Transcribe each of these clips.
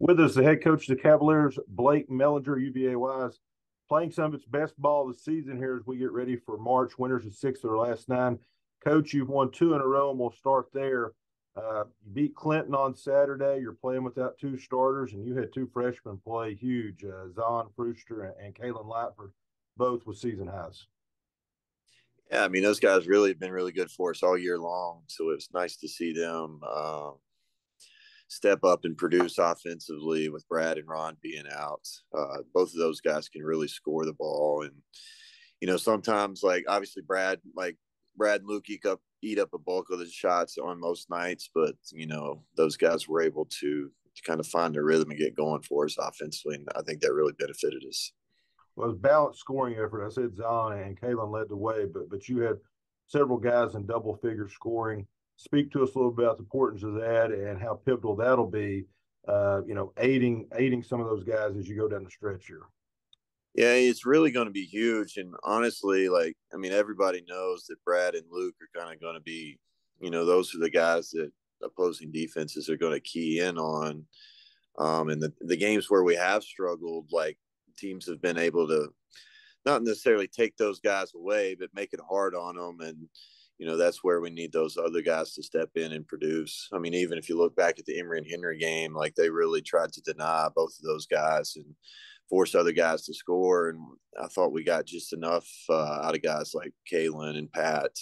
With us, the head coach of the Cavaliers, Blake Mellinger, UVA-wise, playing some of its best ball of the season here as we get ready for March. Winners of 6 of their last 9. Coach, you've won 2 in a row, and we'll start there. You beat Clinton on Saturday. You're playing without 2 starters, and you had 2 freshmen play huge, Zahn Brewster and Kalen Lightford, both with season highs. Yeah, I mean, those guys really have been really good for us all year long. So it was nice to see them step up and produce offensively with Brad and Ron being out. Both of those guys can really score the ball. And, sometimes, like, obviously Brad and Luke eat up a bulk of the shots on most nights. But, those guys were able to kind of find their rhythm and get going for us offensively. And I think that really benefited us. Well, it was balanced scoring effort. I said Zahn and Kalen led the way, but you had several guys in double figure scoring. Speak to us a little bit about the importance of that and how pivotal that'll be, aiding some of those guys as you go down the stretch here. Yeah, it's really going to be huge. And honestly, everybody knows that Brad and Luke are kind of going to be, those are the guys that opposing defenses are going to key in on. And the games where we have struggled, like, teams have been able to not necessarily take those guys away, but make it hard on them. And, that's where we need those other guys to step in and produce. I mean, even if you look back at the Emory and Henry game, like, they really tried to deny both of those guys and force other guys to score. And I thought we got just enough out of guys like Kalen and Pat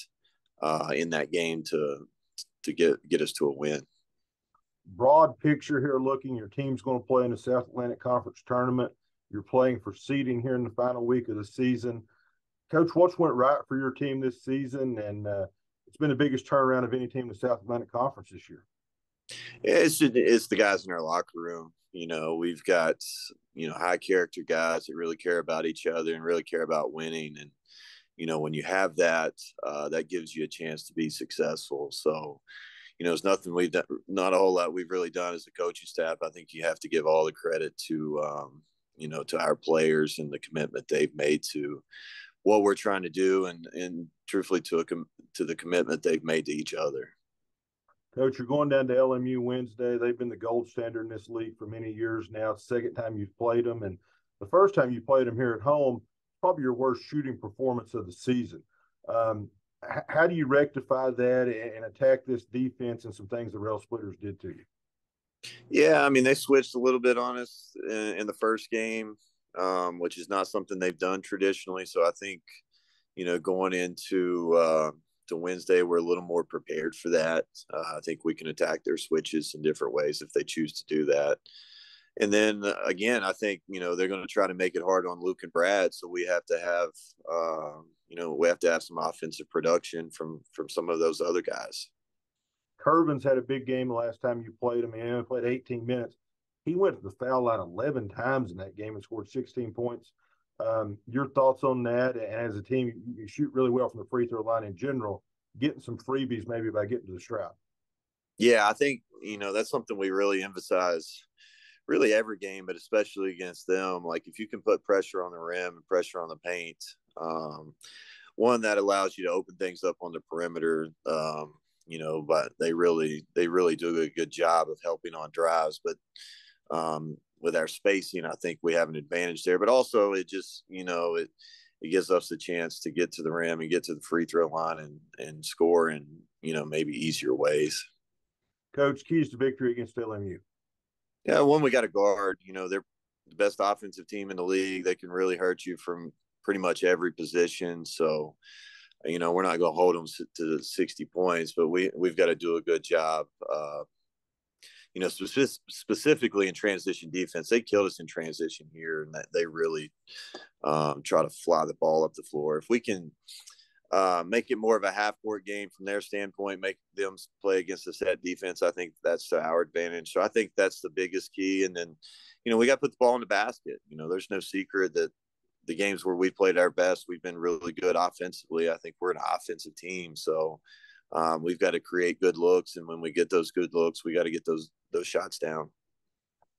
in that game to get us to a win. Broad picture here looking, your team's going to play in the South Atlantic Conference tournament. You're playing for seeding here in the final week of the season. Coach, what's went right for your team this season? And it's been the biggest turnaround of any team in the South Atlantic Conference this year. It's the guys in our locker room. We've got, high character guys that really care about each other and really care about winning. And, when you have that, that gives you a chance to be successful. So, it's nothing we've done, not a whole lot we've really done as a coaching staff. I think you have to give all the credit to, to our players and the commitment they've made to what we're trying to do, and truthfully to the commitment they've made to each other. Coach, you're going down to LMU Wednesday. They've been the gold standard in this league for many years now. It's the second time you've played them, and the first time you played them here at home, probably your worst shooting performance of the season. How do you rectify that and attack this defense and some things the Rail Splitters did to you? Yeah, I mean, they switched a little bit on us in the first game, which is not something they've done traditionally. So I think, going into to Wednesday, we're a little more prepared for that. I think we can attack their switches in different ways if they choose to do that. And then again, I think, they're going to try to make it hard on Luke and Brad. So we have to have, some offensive production from some of those other guys. Curvin's had a big game the last time you played him. He only played 18 minutes. He went to the foul line 11 times in that game and scored 16 points. Your thoughts on that? And as a team, you shoot really well from the free throw line in general, getting some freebies maybe by getting to the strap. Yeah, I think, that's something we really emphasize really every game, but especially against them. Like, if you can put pressure on the rim and pressure on the paint, one that allows you to open things up on the perimeter, but they really do a good job of helping on drives. But with our spacing, I think we have an advantage there. But also, it just, it gives us a chance to get to the rim and get to the free throw line and score in, maybe easier ways. Coach, keys to victory against LMU. Yeah, one, we got a guard. They're the best offensive team in the league. They can really hurt you from pretty much every position. So, we're not going to hold them to 60 points, but we've got to do a good job. Specifically in transition defense, they killed us in transition here, and that they really try to fly the ball up the floor. If we can make it more of a half-court game from their standpoint, make them play against a set defense, I think that's to our advantage. So I think that's the biggest key. And then, we got to put the ball in the basket. There's no secret that the games where we played our best, we've been really good offensively. I think we're an offensive team. So we've got to create good looks. And when we get those good looks, we got to get those shots down.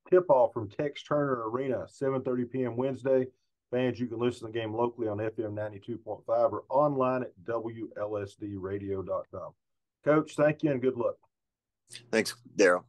Tip-off from Tex Turner Arena, 7:30 p.m. Wednesday. Fans, you can listen to the game locally on FM 92.5 or online at WLSDradio.com. Coach, thank you and good luck. Thanks, Daryl.